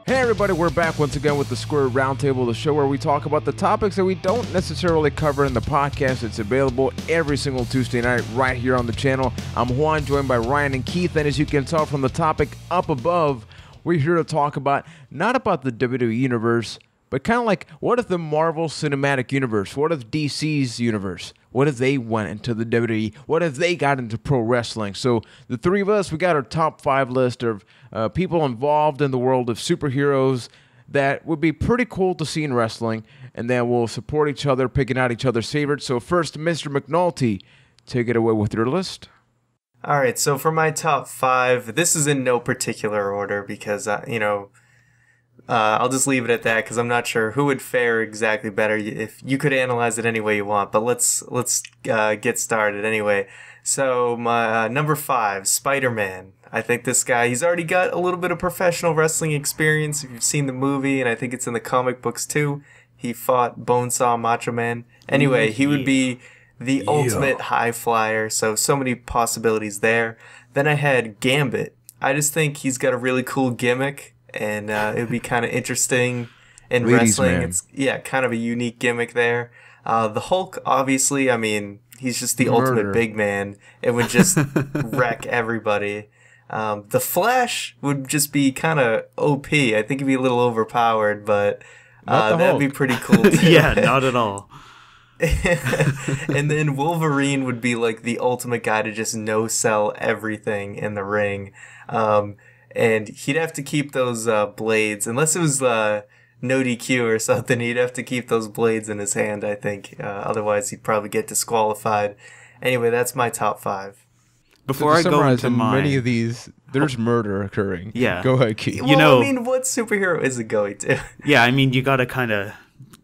Hey everybody, we're back once again with the Square Roundtable, the show where we talk about the topics that we don't necessarily cover in the podcast. It's available every single Tuesday night right here on the channel. I'm Juan, joined by Ryan and Keith, and as you can tell from the topic up above, we're here to talk about, not about the WWE Universe, but kind of like, what if the Marvel Cinematic Universe? What if DC's universe? What if they went into the WWE? What if they got into pro wrestling? So the three of us, we got our top 5 list of people involved in the world of superheroes that would be pretty cool to see in wrestling, and then we'll support each other, picking out each other's favorites. So first, Mr. McNulty, take it away with your list. All right, so for my top 5, this is in no particular order because, I'll just leave it at that because I'm not sure who would fare exactly better. If you could analyze it any way you want, but let's get started anyway. So my number 5, Spider-Man. I think this guy, he's already got a little bit of professional wrestling experience. If you've seen the movie, and I think it's in the comic books too, he fought Bonesaw Macho Man. Anyway, he would be the ultimate high flyer. So many possibilities there. Then I had Gambit. I just think he's got a really cool gimmick. And it would be kind of interesting in wrestling. Man. It's kind of a unique gimmick there. The Hulk, obviously, I mean, he's just the ultimate big man. It would just wreck everybody. The Flash would just be kind of OP. I think he'd be a little overpowered, but that'd be pretty cool too. Yeah, not at all. And then Wolverine would be like the ultimate guy to just no-sell everything in the ring. And he'd have to keep those blades, unless it was no DQ or something, he'd have to keep those blades in his hand, I think. Otherwise, he'd probably get disqualified. Anyway, that's my top 5. Before I go into mine, many of these, there's murder occurring. Yeah. Go ahead, Keith. Well, I mean, what superhero is it going to? Yeah, I mean, you got to kind of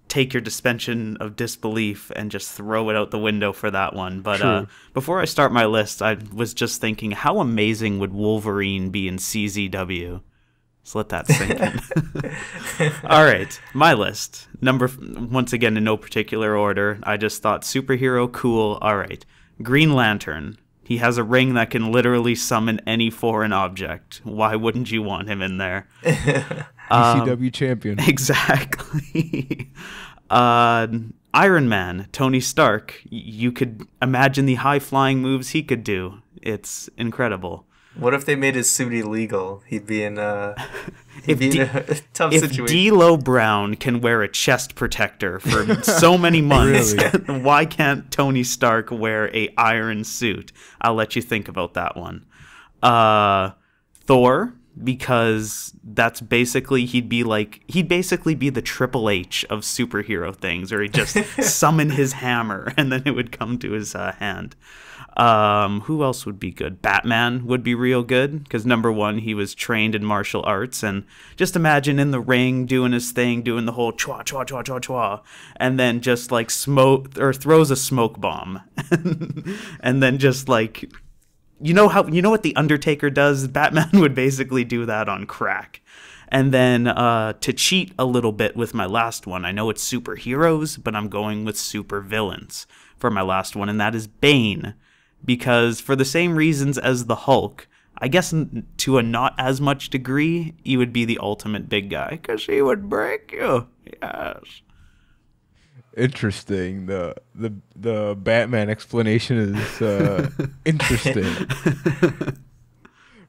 take your suspension of disbelief and just throw it out the window for that one. But before I start my list, I was just thinking, how amazing would Wolverine be in CZW? Just let that sink in. All right, my list. Once again, in no particular order. I just thought superhero, cool. All right, Green Lantern. He has a ring that can literally summon any foreign object. Why wouldn't you want him in there? ECW champion. Exactly. Iron Man, Tony Stark. You could imagine the high-flying moves he could do. It's incredible. What if they made his suit illegal? He'd be in a tough situation. If D'Lo Brown can wear a chest protector for so many months, really? Why can't Tony Stark wear a iron suit? I'll let you think about that one. Thor, because that's basically he'd basically be the Triple H of superhero things, or he'd just summon his hammer and then it would come to his hand. Who else would be good? Batman would be real good because number 1, he was trained in martial arts, and just imagine in the ring doing his thing, doing the whole chwa chwa chwa chwa chwa, and then just like smoke or throws a smoke bomb, and then just like. You know what the Undertaker does? Batman would basically do that on crack. And then to cheat a little bit with my last one, I know it's superheroes, but I'm going with supervillains for my last one, and that is Bane. Because for the same reasons as the Hulk, I guess to a not as much degree, he would be the ultimate big guy, because he would break you. Yes. Interesting. The Batman explanation is interesting.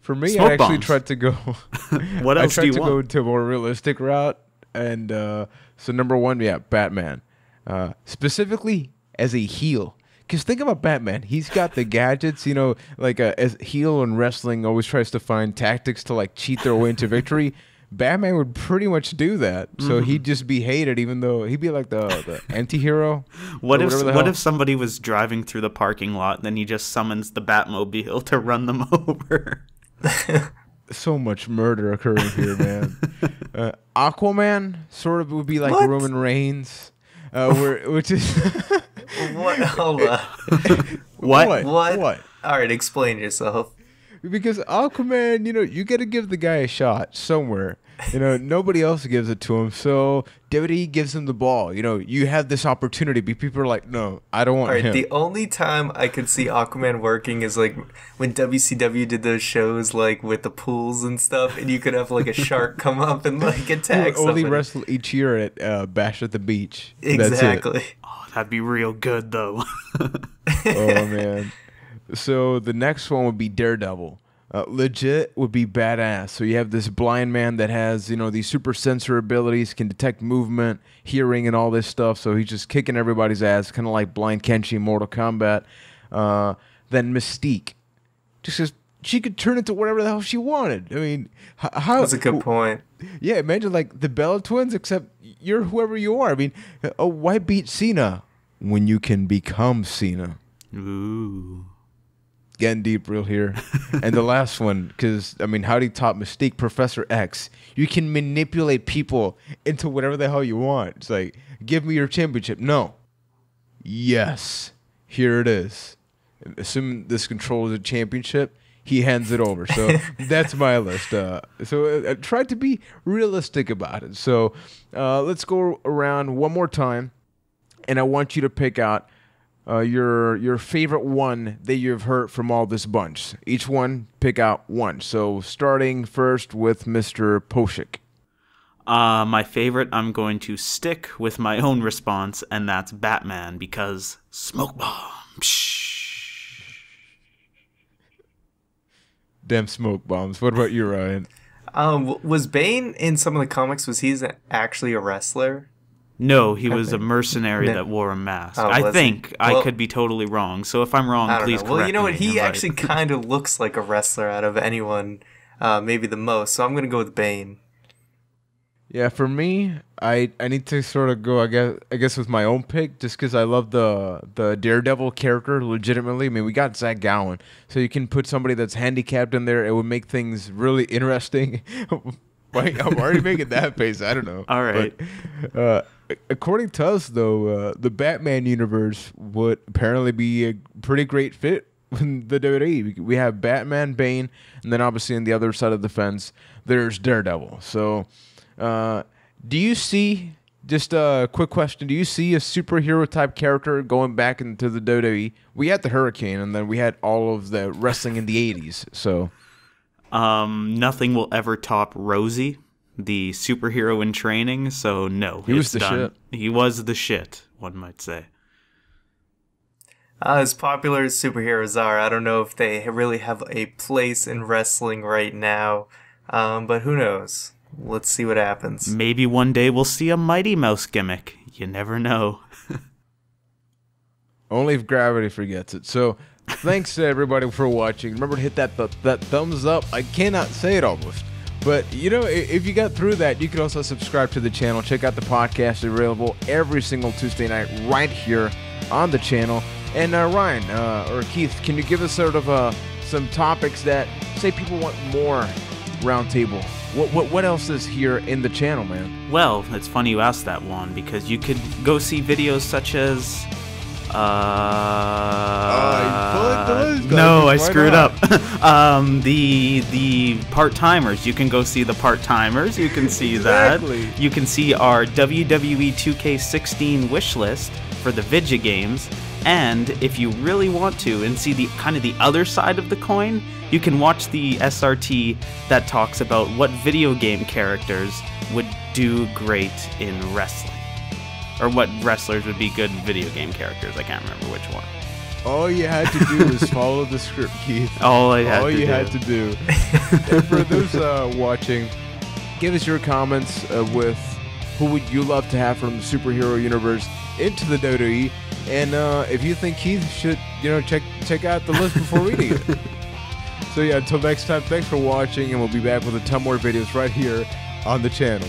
For me, Smoke I actually bombs. tried to go. What else do you want? I tried to go to a more realistic route, and so number 1, Batman, specifically as a heel. Because think about Batman. He's got the gadgets, like as heel in wrestling always tries to find tactics to like cheat their way into victory. Batman would pretty much do that. So he'd just be hated, even though he'd be like the anti-hero. What if somebody was driving through the parking lot and then he just summons the Batmobile to run them over? So much murder occurring here, man. Aquaman sort of would be like What? Roman Reigns, which is... What? Hold on. What? What? All right, explain yourself. Because Aquaman, you got to give the guy a shot somewhere. Nobody else gives it to him. So WWE gives him the ball. You have this opportunity, but people are like, no, I don't want him. The only time I could see Aquaman working is like when WCW did those shows like with the pools and stuff, and you could have like a shark come up and like attack somebody. Only wrestle each year at Bash at the Beach. Exactly. Oh, that'd be real good though. Oh man. So the next one would be Daredevil. Legit would be badass. So you have this blind man that has, these super sensor abilities, can detect movement, hearing, and all this stuff. So he's just kicking everybody's ass, kind of like Blind Kenshi in Mortal Kombat. Then Mystique. Just because she could turn into whatever the hell she wanted. I mean, how... That's a good point. Yeah, imagine like the Bella Twins, except you're whoever you are. I mean, why beat Cena when you can become Cena? Ooh. Getting deep real here. And the last one, because, how do you top Mystique? Professor X. You can manipulate people into whatever the hell you want. It's like, give me your championship. No. Yes. Here it is. Assuming this controls a championship, he hands it over. So that's my list. So I tried to be realistic about it. So let's go around one more time, and I want you to pick out your favorite one that you've heard from all this bunch. Each one, pick out one. So starting first with Mr. Poshik. My favorite, I'm going to stick with my own response, and that's Batman, because smoke bomb. Psh. Damn smoke bombs. What about you, Ryan? Was Bane in some of the comics, was he actually a wrestler? No, he was a mercenary that wore a mask. Oh, I think. I could be totally wrong. So if I'm wrong, please correct me. Well, you know what? He actually kind of looks like a wrestler out of anyone, maybe the most. So I'm going to go with Bane. Yeah, for me, I need to sort of go, I guess with my own pick, just because I love the Daredevil character legitimately. I mean, we got Zach Gowen, so you can put somebody that's handicapped in there. It would make things really interesting. Wait, I'm already making that face. I don't know. All right. But, according to us, though, the Batman universe would apparently be a pretty great fit with the WWE. We have Batman, Bane, and then obviously on the other side of the fence, there's Daredevil. So, do you see, just a quick question, do you see a superhero type character going back into the WWE? We had the Hurricane, and then we had all of the wrestling in the 80s, so... Nothing will ever top Rosie, the superhero in training, so no. He was the shit. He was the shit, one might say. As popular as superheroes are, I don't know if they really have a place in wrestling right now, but who knows? Let's see what happens. Maybe one day we'll see a Mighty Mouse gimmick. You never know. Only if gravity forgets it. So... thanks to everybody for watching. Remember to hit that thumbs up. I cannot say it almost. But, if you got through that, you can also subscribe to the channel. Check out the podcast available every single Tuesday night right here on the channel. And Ryan or Keith, can you give us sort of some topics that, say, people want more roundtable? What else is here in the channel, man? Well, it's funny you asked that, Juan, because you could go see videos such as... no, I screwed up. The part-timers. You can go see the part-timers. You can see exactly. that. You can see our WWE 2K16 wish list for the Vidya games. And if you really want to and see the kind of the other side of the coin, you can watch the SRT that talks about what video game characters would do great in wrestling. Or what wrestlers would be good video game characters. I can't remember which one. All you had to do was follow the script, Keith. All you had to do. And for those watching, give us your comments with who would you love to have from the superhero universe into the WWE. And if you think Keith should, check out the list before reading it. So yeah, until next time, thanks for watching, and we'll be back with a ton more videos right here on the channel.